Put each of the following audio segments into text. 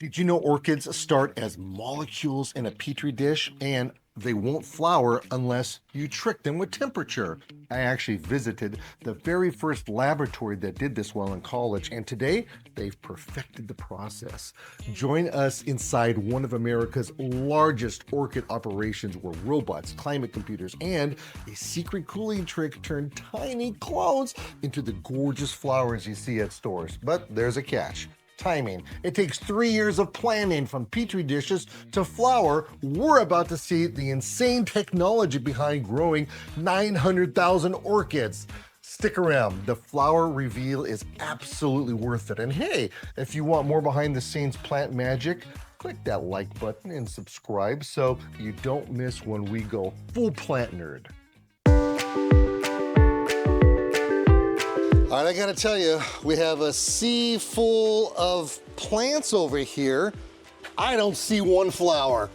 Did you know orchids start as molecules in a petri dish and they won't flower unless you trick them with temperature? I actually visited the very first laboratory that did this while in college, and today they've perfected the process. Join us inside one of America's largest orchid operations where robots, climate computers, and a secret cooling trick turn tiny clones into the gorgeous flowers you see at stores. But there's a catch. Timing. It takes 3 years of planning from petri dishes to flower. We're about to see the insane technology behind growing 900,000 orchids. Stick around. The flower reveal is absolutely worth it. And hey, if you want more behind the scenes plant magic, click that like button and subscribe so you don't miss when we go full plant nerd. All right, I gotta tell you, we have a sea full of plants over here. I don't see one flower.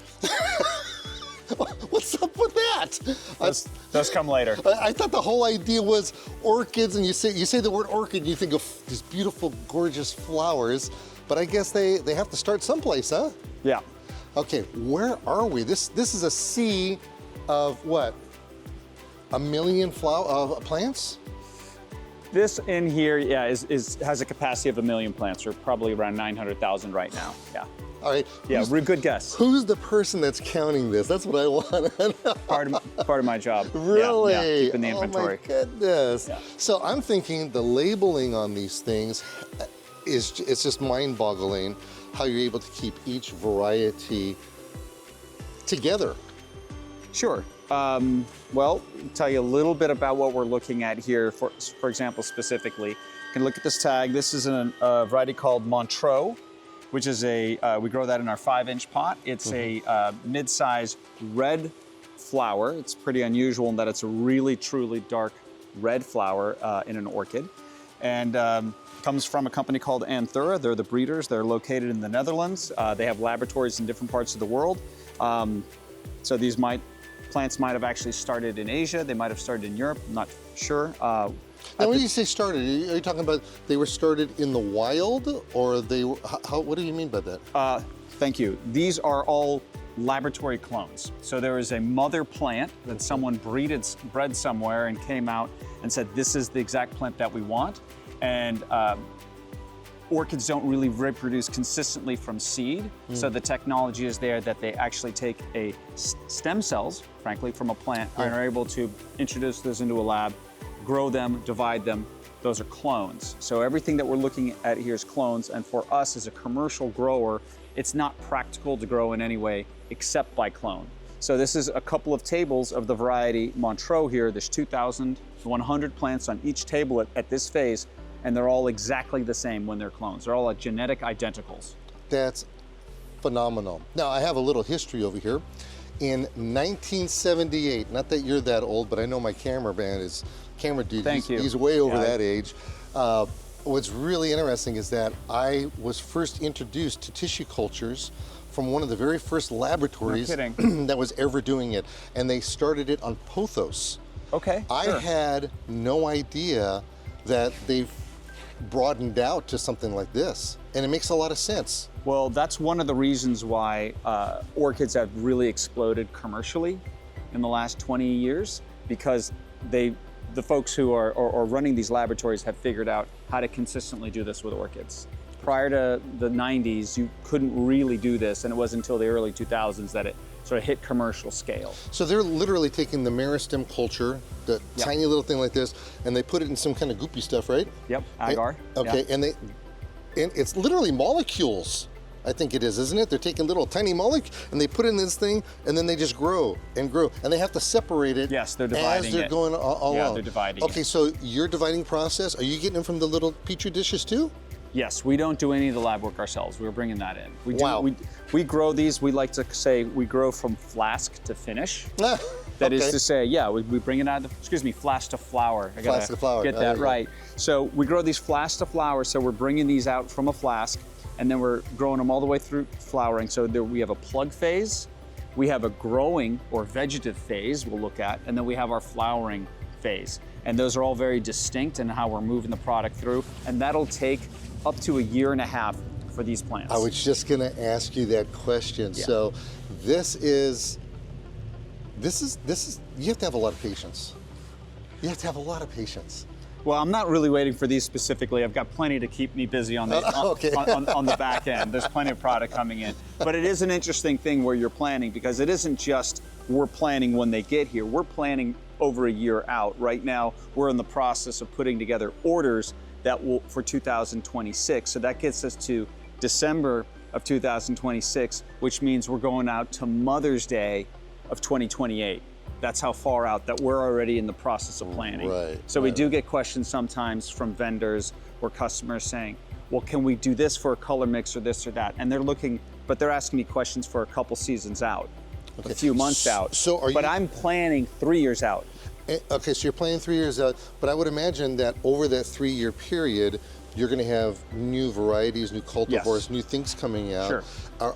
What's up with that? Those come later. I thought the whole idea was orchids, and you say the word orchid, you think of these beautiful, gorgeous flowers, but I guess they have to start someplace, huh? Yeah. Okay, where are we? This is a sea of what? 1 million plants? This in here, yeah, has a capacity of 1 million plants, or probably around 900,000 right now. Yeah. All right. Yeah, good guess. Who's the person that's counting this? That's what I want to know. Part of my job. Really? Yeah, keeping the inventory. Oh my goodness. Yeah. So I'm thinking the labeling on these things it's just mind-boggling how you're able to keep each variety together. Sure. Well, tell you a little bit about what we're looking at here. For example, specifically, you can look at this tag. This is a variety called Montreux, which is we grow that in our 5-inch pot. It's a mid-size red flower. It's pretty unusual in that it's a really, truly dark red flower in an orchid. And comes from a company called Anthura. They're the breeders. They're located in the Netherlands. They have laboratories in different parts of the world. So these plants might have actually started in Asia. They might have started in Europe. I'm not sure. Now, when you say started, are you talking about they were started in the wild, or they were, what do you mean by that? Thank you. These are all laboratory clones. So there is a mother plant that someone bred somewhere and came out and said, this is the exact plant that we want. And orchids don't really reproduce consistently from seed. So the technology is there that they actually take stem cells, frankly, from a plant and are able to introduce those into a lab, grow them, divide them. Those are clones. So everything that we're looking at here is clones. And for us as a commercial grower, it's not practical to grow in any way except by clone. So this is a couple of tables of the variety Montreux here. There's 2,100 plants on each table at this phase, and they're all exactly the same when they're clones. They're all genetic identicals. That's phenomenal. Now, I have a little history over here. In 1978, not that you're that old, but I know my camera dude, Thank you. He's way over that age. What's really interesting is that I was first introduced to tissue cultures from one of the very first laboratories that was ever doing it, and they started it on pothos. Okay, I had no idea that they've broadened out to something like this, and it makes a lot of sense. Well, that's one of the reasons why orchids have really exploded commercially in the last 20 years, because the folks who are running these laboratories have figured out how to consistently do this with orchids. Prior to the 90s, you couldn't really do this, and it wasn't until the early 2000s that it sort of hit commercial scale. So they're literally taking the meristem culture, the tiny little thing like this, and they put it in some kind of goopy stuff, right? Yep, agar. Okay, and it's literally molecules, I think it is, isn't it? They're taking little tiny molecules and they put it in this thing, and then they just grow and grow, and they have to separate it. Yes, they're dividing as they're going along. Yeah, they're dividing Okay, it. so your dividing process, are you getting them from the little petri dishes too? Yes, we don't do any of the lab work ourselves. We're bringing that in. We grow these, we like to say we grow from flask to finish. That is to say, yeah, we bring it out of flask to flower. I gotta Flask to flower. get that right. So we grow these flask to flower, so we're bringing these out from a flask, and then we're growing them all the way through flowering. So we have a plug phase, we have a growing or vegetative phase we'll look at, and then we have our flowering phase. And those are all very distinct in how we're moving the product through, and that'll take up to 1.5 years for these plants. I was just going to ask you that question. Yeah. So this is, you have to have a lot of patience. You have to have a lot of patience. Well, I'm not really waiting for these specifically. I've got plenty to keep me busy on the Okay. on the back end. There's plenty of product coming in. But it is an interesting thing where you're planning, because it isn't just we're planning when they get here. We're planning over a year out. Right now, we're in the process of putting together orders that will for 2026. So that gets us to December of 2026, which means we're going out to Mother's Day of 2028. That's how far out that we're already in the process of planning. Right, So we do get questions sometimes from vendors or customers saying, well, can we do this for a color mix or this or that? And they're asking me questions for a couple seasons out, a few months out. So but I'm planning 3 years out. Okay, so you're planning 3 years out, but I would imagine that over that 3-year period, you're going to have new varieties, new cultivars, Yes. new things coming out. Sure.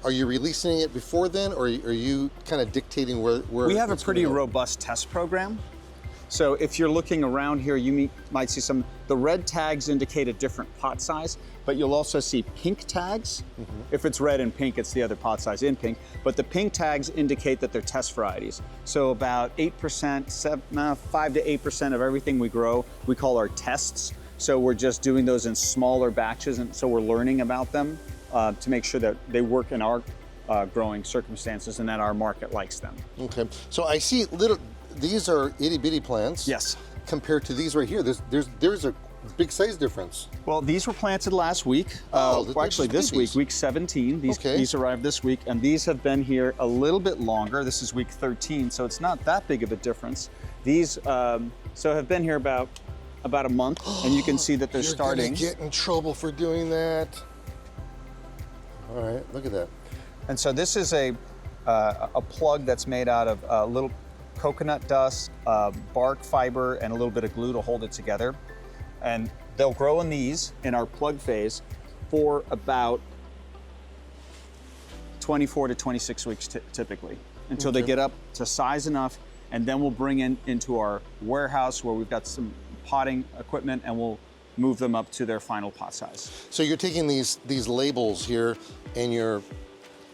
Are you releasing it before then, or are you kind of dictating where We have a it's pretty gonna go? robust test program. So if you're looking around here, you might see the red tags indicate a different pot size, but you'll also see pink tags. If it's red and pink, it's the other pot size in pink. But the pink tags indicate that they're test varieties. So about 8%, 5 to 8% of everything we grow, we call our tests. So we're just doing those in smaller batches, and so we're learning about them to make sure that they work in our growing circumstances and that our market likes them. Okay, so I see these are itty bitty plants. Yes. Compared to these right here, there's a big size difference. Well, these were planted last week. Oh, Well, actually this week, week 17. These arrived this week, and these have been here a little bit longer. This is week 13, so it's not that big of a difference. These have been here about a month, and you can see that they're starting. You're gonna get in trouble for doing that. All right, look at that. And so this is a plug that's made out of little coconut dust, bark fiber, and a little bit of glue to hold it together. And they'll grow in these in our plug phase for about 24 to 26 weeks typically, until they get up to size enough, and then we'll bring into our warehouse where we've got some potting equipment, and we'll move them up to their final pot size. So you're taking these labels here, and you're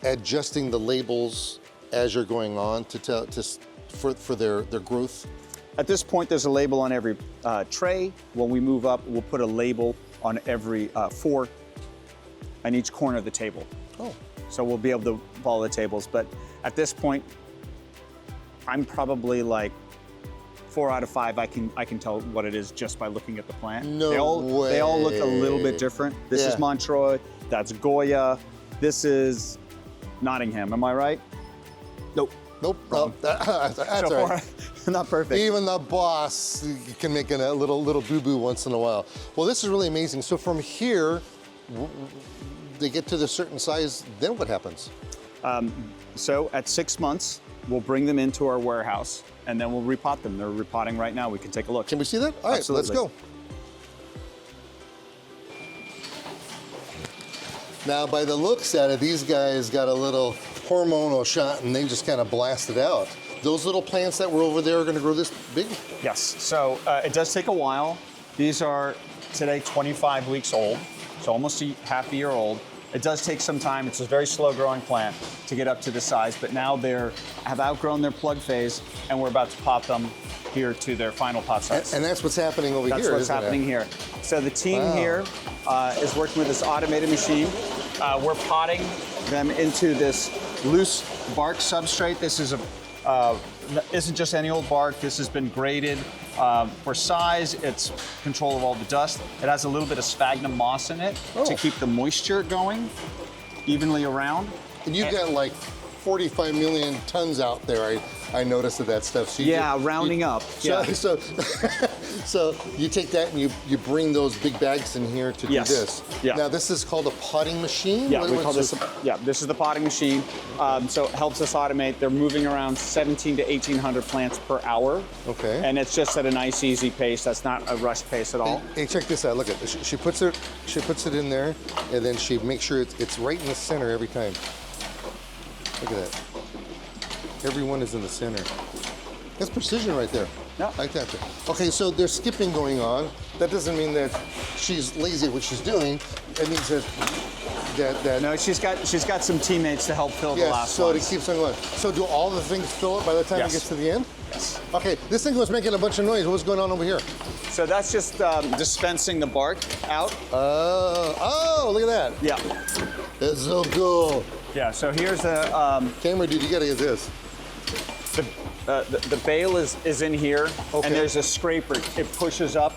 adjusting the labels as you're going on for their growth. At this point, there's a label on every tray. When we move up, we'll put a label on every 4 on each corner of the table. Oh. So we'll be able to follow the tables. But at this point, I'm probably like 4 out of 5. I can tell what it is just by looking at the plant. No way. They all look a little bit different. This is Montreux. That's Goya. This is Nottingham. Am I right? Nope. Nope. Nope. That's So all right. not perfect. Even the boss can make a little boo-boo once in a while. Well, this is really amazing. So from here, they get to the certain size, then what happens? So at 6 months, we'll bring them into our warehouse, and then we'll repot them. They're repotting right now. We can take a look. Can we see that? All right, Absolutely. let's go. Now, by the looks at it, these guys got a little hormonal shot, and they just kind of blasted out. Those little plants that were over there are going to grow this big? Yes. So it does take a while. These are today 25 weeks old, so almost a half a year old. It does take some time. It's a very slow growing plant to get up to this size, but now have outgrown their plug phase, and we're about to pop them here to their final pot size. And that's what's happening over here, That's what's isn't happening it? here. So the team here is working with this automated machine. We're potting them into this loose bark substrate. This is isn't just any old bark. This has been graded for size. It's control of all the dust. It has a little bit of sphagnum moss in it to keep the moisture going evenly around. And you've got like 45 million tons out there. I noticed of that stuff. So rounding up. So you take that and you bring those big bags in here to do this. Yeah. Now this is called a potting machine? Yeah, we call this. This is the potting machine. So it helps us automate. They're moving around 17 to 1,800 plants per hour. Okay. And it's just at a nice, easy pace. That's not a rush pace at all. Hey, check this out. Look at this. She puts it in there, and then she makes sure it's right in the center every time. Look at that. Everyone is in the center. That's precision right there. Yeah. I like that. Okay, so there's skipping going on. That doesn't mean that she's lazy at what she's doing. It means that No, she's got some teammates to help fill the last so ones. it keeps on going. So do all the things fill up by the time it gets to the end? Yes. Okay, this thing was making a bunch of noise. What's going on over here? So that's just dispensing the bark out. Oh, look at that. Yeah. That's so cool. Yeah, so here's a... Camera dude, you gotta get this. The bale is in here, and there's a scraper. It pushes up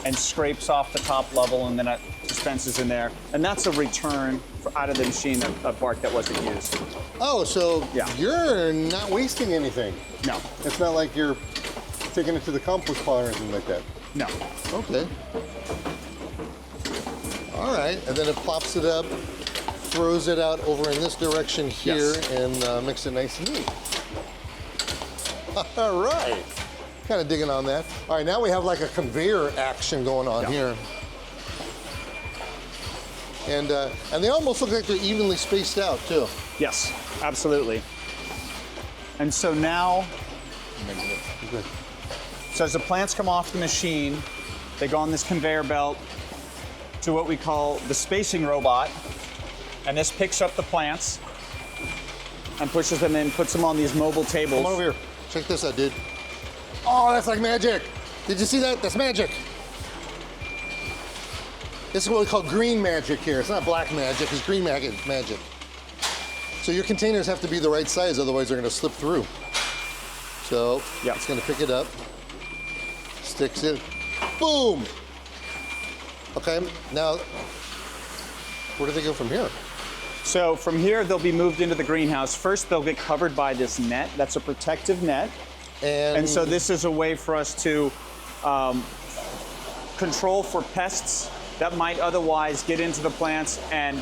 and scrapes off the top level, and then it dispenses in there. And that's a return out of the machine of bark that wasn't used. Oh, so you're not wasting anything. No. It's not like you're taking it to the compost pile or anything like that. No. Okay. All right, and then it plops it up, throws it out over in this direction here, and makes it nice and neat. All right. Kind of digging on that. All right, now we have like a conveyor action going on here. And they almost look like they're evenly spaced out too. Yes, absolutely. And so now, so as the plants come off the machine, they go on this conveyor belt to what we call the spacing robot. And this picks up the plants and pushes them in, puts them on these mobile tables. Come on over here. Check this out, dude. Oh, that's like magic. Did you see that? That's magic. This is what we call green magic here. It's not black magic, it's green magic. So your containers have to be the right size, otherwise they're gonna slip through. So it's gonna pick it up, sticks it, boom. Okay, now, where do they go from here? So from here, they'll be moved into the greenhouse. First, they'll get covered by this net. That's a protective net. And so this is a way for us to control for pests that might otherwise get into the plants and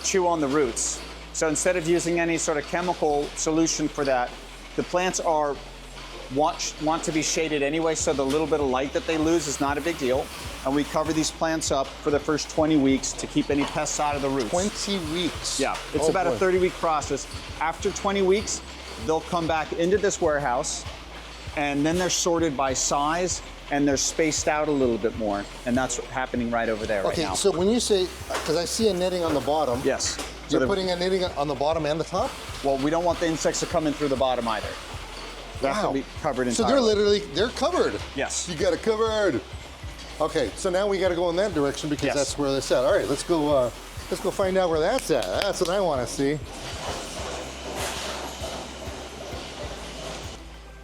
chew on the roots. So instead of using any sort of chemical solution for that, the plants want to be shaded anyway, so the little bit of light that they lose is not a big deal. And we cover these plants up for the first 20 weeks to keep any pests out of the roots. 20 weeks? Yeah, it's about a 30-week process. After 20 weeks, they'll come back into this warehouse, and then they're sorted by size, and they're spaced out a little bit more. And that's what's happening right over there right now. Okay, so when you say, because I see a netting on the bottom. Yes. You're putting a netting on the bottom and the top? Well, we don't want the insects to come in through the bottom either. That's to be covered entirely. So they're covered. Yes. You got it covered. Okay, so now we got to go in that direction because that's where that's at. All right, let's go find out where that's at. That's what I want to see.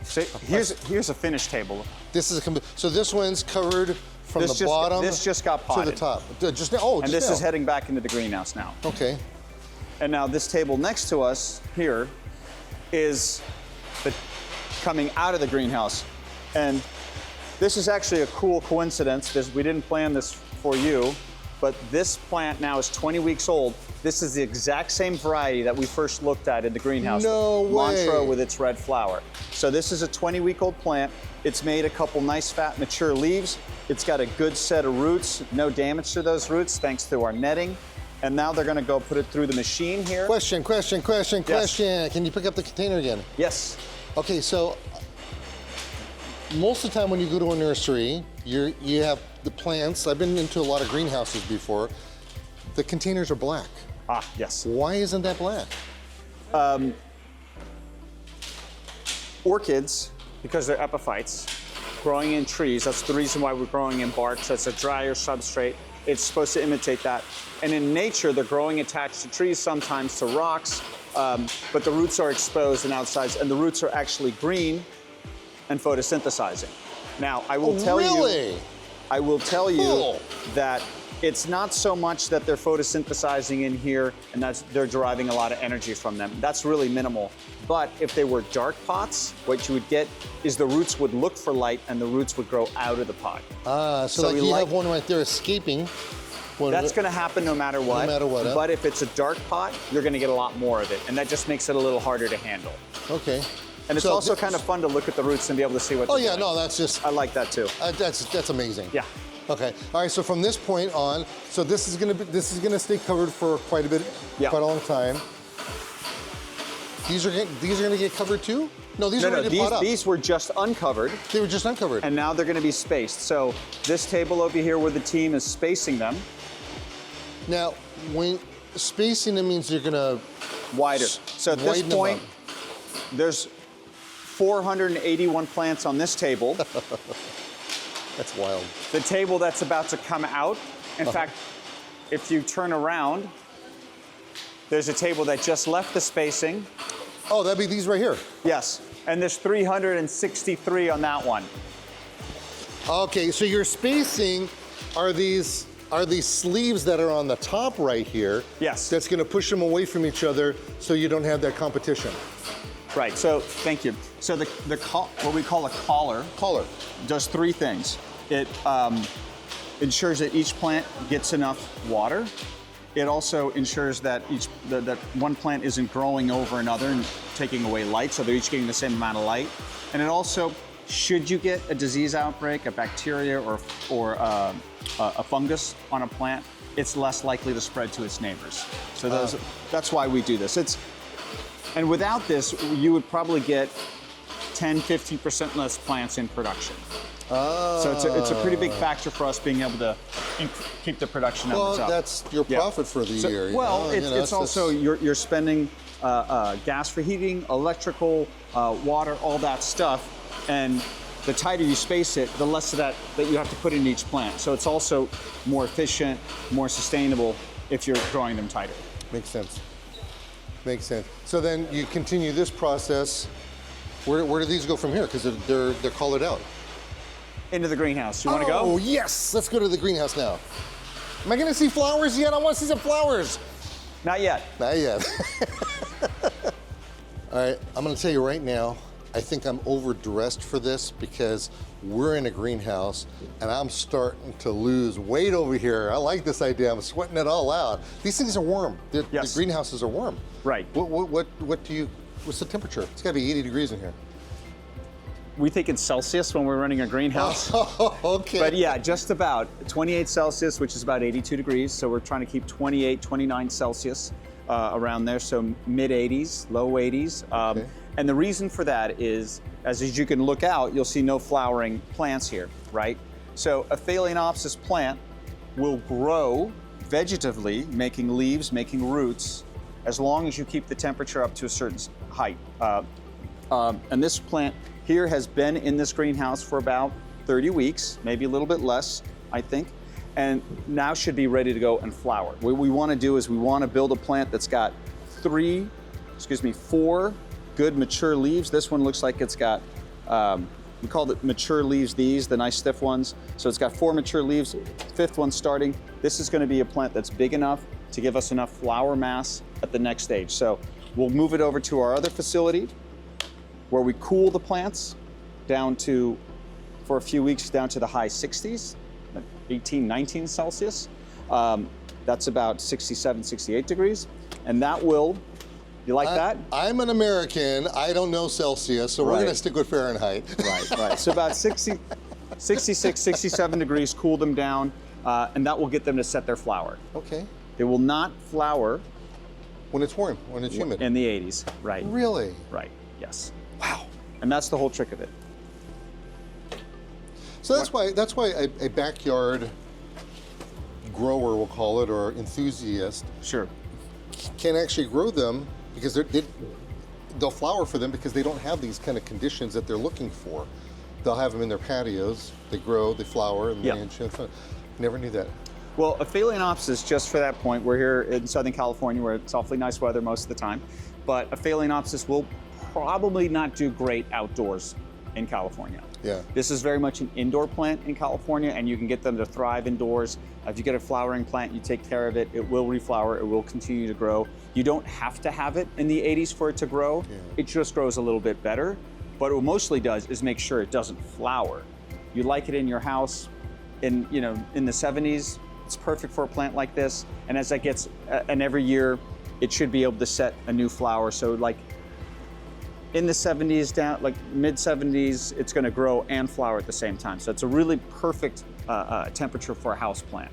So here's a finished table. This is so this one's covered from the bottom. This just got potted to the top. And this is heading back into the greenhouse now. Okay. And now this table next to us here is coming out of the greenhouse. And this is actually a cool coincidence because we didn't plan this for you, but this plant now is 20 weeks old. This is the exact same variety that we first looked at in the greenhouse. No way. Mantra with its red flower. So this is a 20-week-old plant. It's made a couple nice fat mature leaves. It's got a good set of roots, no damage to those roots thanks to our netting. And now they're gonna go put it through the machine here. Question. Can you pick up the container again? Yes. Okay, so most of the time when you go to a nursery, you have the plants. I've been into a lot of greenhouses before. The containers are black. Ah, yes. Why isn't that black? Orchids, because they're epiphytes, growing in trees, that's the reason why we're growing in bark, so it's a drier substrate. It's supposed to imitate that. And in nature, they're growing attached to trees, sometimes to rocks, but the roots are exposed and outside, and the roots are actually green and photosynthesizing. Now, I will tell you that it's not so much that they're photosynthesizing in here and they're deriving a lot of energy from them. That's really minimal. But if they were dark pots, what you would get is the roots would look for light and the roots would grow out of the pot. So like you have one right there escaping. That's gonna happen no matter what. No matter what, huh? But if it's a dark pot, you're gonna get a lot more of it. And that just makes it a little harder to handle. Okay. And it's also kind of fun to look at the roots and be able to see what they're doing. No, that's just... I like that too. That's amazing. Yeah. Okay. All right. So from this point on, so this is gonna stay covered for quite a long time. These are gonna get covered too? No, these are gonna get pot up. These were just uncovered. They were just uncovered. And now they're gonna be spaced. So this table over here where the team is spacing them. Now, when spacing, it means you're gonna Wider. So at this widen them point, up. there's 481 plants on this table. That's wild. The table that's about to come out. In fact, if you turn around, there's a table that just left the spacing. Oh, that'd be these right here. Yes, and there's 363 on that one. Okay, so your spacing are these sleeves that are on the top right here. Yes. That's gonna push them away from each other so you don't have that competition. Right, so thank you. So what we call a collar does three things. It ensures that each plant gets enough water. It also ensures that that one plant isn't growing over another and taking away light, so they're each getting the same amount of light. And it also, should you get a disease outbreak, a bacteria or a fungus on a plant, it's less likely to spread to its neighbors. So that's why we do this. And without this, you would probably get 10-15% less plants in production. So it's a pretty big factor for us being able to keep the production numbers up. Well, that's your profit for the year. It's also you're spending gas for heating, electrical, water, all that stuff, and the tighter you space it, the less of that you have to put in each plant. So it's also more efficient, more sustainable if you're growing them tighter. Makes sense. Makes sense. So then you continue this process. Where do these go from here? Because they're colored out. Into the greenhouse. You want to go? Oh, yes. Let's go to the greenhouse now. Am I going to see flowers yet? I want to see some flowers. Not yet. Not yet. All right. I'm going to tell you right now, I think I'm overdressed for this because we're in a greenhouse and I'm starting to lose weight over here. I like this idea. I'm sweating it all out. These things are warm. The greenhouses are warm. Right. What's the temperature? It's got to be 80 degrees in here. We think in Celsius when we're running a greenhouse. Oh, okay. But yeah, just about 28 Celsius, which is about 82 degrees. So we're trying to keep 28, 29 Celsius around there. So mid 80s, low 80s. Okay. And the reason for that is, as you can look out, you'll see no flowering plants here, right? So a Phalaenopsis plant will grow vegetatively, making leaves, making roots, as long as you keep the temperature up to a certain height. And this plant here has been in this greenhouse for about 30 weeks, maybe a little bit less, I think, and now should be ready to go and flower. What we want to do is we want to build a plant that's got 4 good mature leaves. This one looks like it's got, we call it mature leaves, the nice stiff ones. So it's got 4 mature leaves, 5th one starting. This is going to be a plant that's big enough to give us enough flower mass at the next stage. So we'll move it over to our other facility where we cool the plants down to, for a few weeks, down to the high 60s, 18, 19 Celsius. That's about 67, 68 degrees. And that will, you like that? I'm an American. I don't know Celsius, so we're going to stick with Fahrenheit. Right. So about 66, 67 degrees, cool them down, and that will get them to set their flower. Okay. They will not flower when it's warm, when it's humid. In the 80s, right. Really? Right, yes. Wow. And that's the whole trick of it. So that's why a backyard grower, we'll call it, or enthusiast, sure, can actually grow them because they'll flower for them because they don't have these kind of conditions that they're looking for. They'll have them in their patios. They grow, they flower, and they never knew that. Well, a Phalaenopsis, just for that point, we're here in Southern California where it's awfully nice weather most of the time, but a Phalaenopsis will probably not do great outdoors in California. Yeah. This is very much an indoor plant in California, and you can get them to thrive indoors. If you get a flowering plant, you take care of it, it will reflower, it will continue to grow. You don't have to have it in the 80s for it to grow. Yeah. It just grows a little bit better. But what it mostly does is make sure it doesn't flower. You like it in your house in the 70s, it's perfect for a plant like this. And as that gets, and every year, it should be able to set a new flower. So like in the 70s down, like mid 70s, it's gonna grow and flower at the same time. So it's a really perfect temperature for a house plant.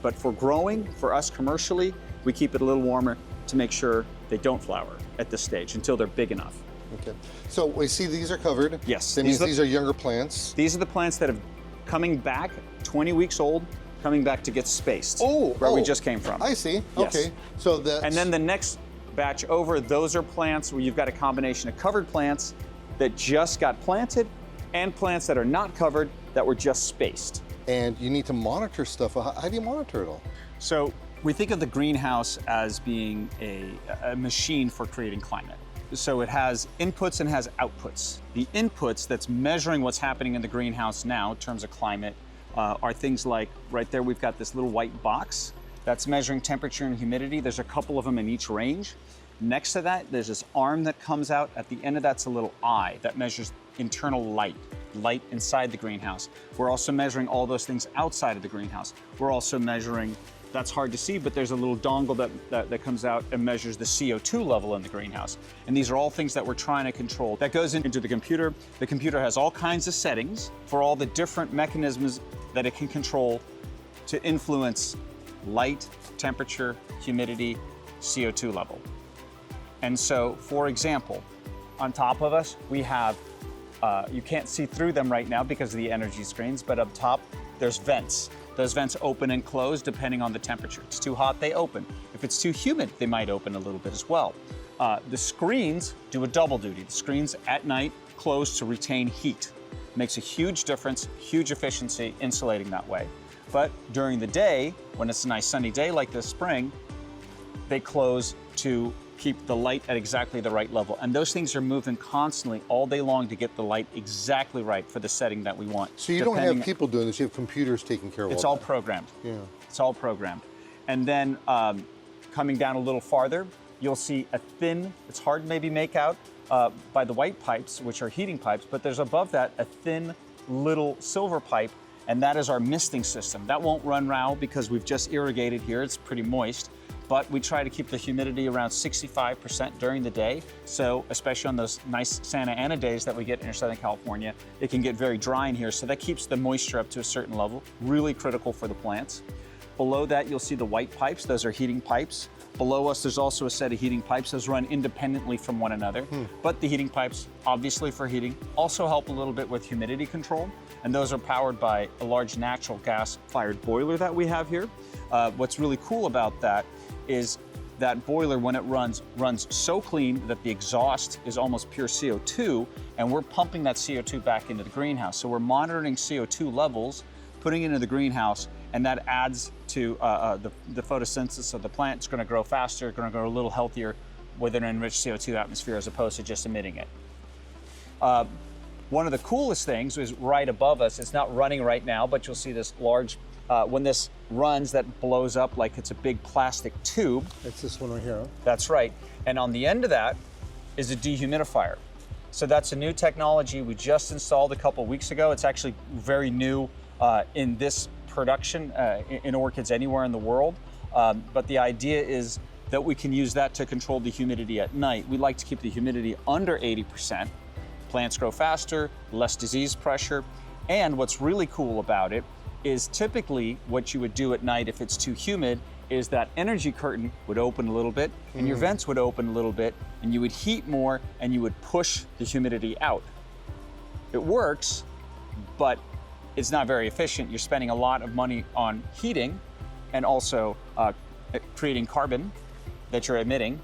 But for growing, for us commercially, we keep it a little warmer to make sure they don't flower at this stage until they're big enough. Okay. So we see these are covered. Yes. That means these are younger plants. These are the plants that have coming back 20 weeks old. coming back to get spaced. Oh, where we just came from. I see. Yes. Okay. So that's... And then the next batch over, those are plants where you've got a combination of covered plants that just got planted and plants that are not covered that were just spaced. And you need to monitor stuff. How do you monitor it all? So we think of the greenhouse as being a machine for creating climate. So it has inputs and has outputs. The inputs that's measuring what's happening in the greenhouse now in terms of climate are things like, right there we've got this little white box that's measuring temperature and humidity. There's a couple of them in each range. Next to that, there's this arm that comes out. At the end of that's a little eye that measures internal light inside the greenhouse. We're also measuring all those things outside of the greenhouse. We're also measuring, that's hard to see, but there's a little dongle that comes out and measures the CO2 level in the greenhouse. And these are all things that we're trying to control. That goes into the computer. The computer has all kinds of settings for all the different mechanisms that it can control to influence light, temperature, humidity, CO2 level. And so, for example, on top of us, we have, you can't see through them right now because of the energy screens, but up top, there's vents. Those vents open and close depending on the temperature. It's too hot, they open. If it's too humid, they might open a little bit as well. The screens do a double duty. The screens at night close to retain heat. Makes a huge difference, huge efficiency insulating that way. But during the day, when it's a nice sunny day like this spring, they close to keep the light at exactly the right level. And those things are moving constantly all day long to get the light exactly right for the setting that we want. So you don't have people doing this, you have computers taking care of It's all all that. programmed. Yeah. It's all programmed. And then coming down a little farther, you'll see a thin, it's hard to maybe make out by the white pipes, which are heating pipes, but there's above that a thin little silver pipe, and that is our misting system. That won't run now because we've just irrigated here, it's pretty moist. But we try to keep the humidity around 65% during the day. So especially on those nice Santa Ana days that we get in Southern California, it can get very dry in here. So that keeps the moisture up to a certain level, really critical for the plants. Below that, you'll see the white pipes. Those are heating pipes. Below us, there's also a set of heating pipes. Those run independently from one another. But the heating pipes, obviously for heating, also help a little bit with humidity control. And those are powered by a large natural gas-fired boiler that we have here. What's really cool about that is that boiler, when it runs so clean that the exhaust is almost pure CO2, and we're pumping that CO2 back into the greenhouse. So we're monitoring CO2 levels, putting it into the greenhouse, and that adds to the photosynthesis of the plant. It's going to grow faster, going to grow a little healthier with an enriched CO2 atmosphere as opposed to just emitting it. One of the coolest things is right above us. It's not running right now, but you'll see this large, when this runs, that blows up like it's a big plastic tube. It's this one right here, huh? That's right. And on the end of that is a dehumidifier. So that's a new technology we just installed a couple weeks ago. It's actually very new in this production in orchids anywhere in the world. But the idea is that we can use that to control the humidity at night. We like to keep the humidity under 80%. Plants grow faster, less disease pressure. And what's really cool about it is typically what you would do at night if it's too humid is that energy curtain would open a little bit and your vents would open a little bit and you would heat more and you would push the humidity out. It works, but it's not very efficient. You're spending a lot of money on heating and also creating carbon that you're emitting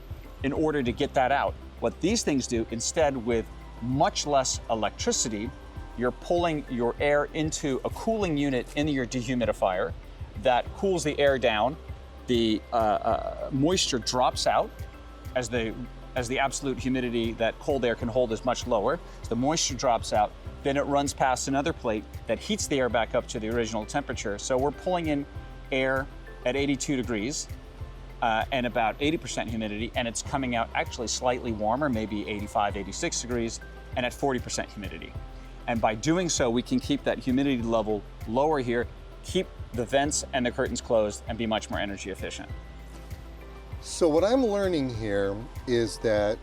in order to get that out. What these things do, instead with much less electricity, you're pulling your air into a cooling unit in your dehumidifier that cools the air down. The moisture drops out as the absolute humidity that cold air can hold is much lower. So the moisture drops out, then it runs past another plate that heats the air back up to the original temperature. So we're pulling in air at 82 degrees and about 80% humidity, and it's coming out actually slightly warmer, maybe 85, 86 degrees, and at 40% humidity. And by doing so, we can keep that humidity level lower here, keep the vents and the curtains closed, and be much more energy efficient. So what I'm learning here is that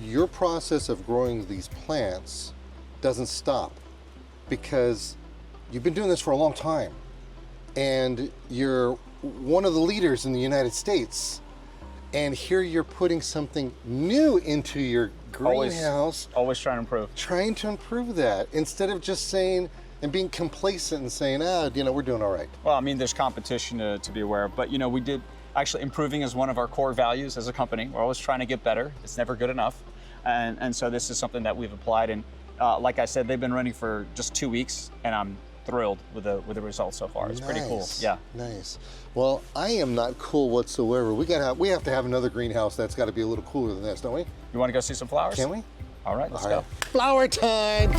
your process of growing these plants doesn't stop because you've been doing this for a long time and you're one of the leaders in the United States. And here you're putting something new into your greenhouse. Always trying to improve. Trying to improve that instead of just saying, and being complacent and saying, you know, we're doing all right. Well, I mean, there's competition to be aware of, but you know, we did actually improving is one of our core values as a company. We're always trying to get better. It's never good enough. And so this is something that we've applied. And like I said, they've been running for just 2 weeks, and I'm thrilled with the results so far. It's pretty cool. Yeah. Nice. Well, I am not cool whatsoever. We have to have another greenhouse that's got to be a little cooler than this, don't we? You want to go see some flowers? Can we? All right, let's go. Flower time!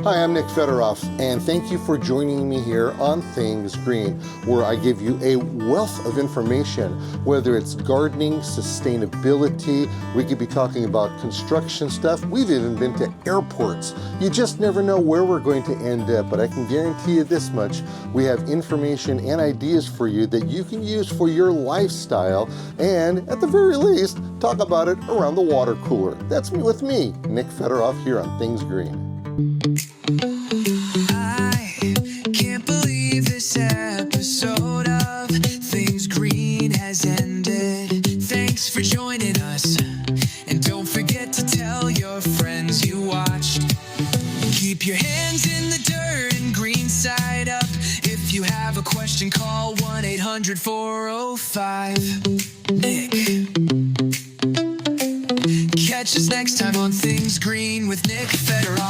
Hi, I'm Nick Federoff, and thank you for joining me here on Things Green, where I give you a wealth of information, whether it's gardening, sustainability, we could be talking about construction stuff, we've even been to airports. You just never know where we're going to end up, but I can guarantee you this much, we have information and ideas for you that you can use for your lifestyle, and at the very least, talk about it around the water cooler. That's me with me, Nick Federoff, here on Things Green. I can't believe this episode of Things Green has ended. Thanks for joining us, and don't forget to tell your friends you watched. Keep your hands in the dirt and green side up. If you have a question, call 1-800-405-NICK. Catch us next time on Things Green with Nick Federoff.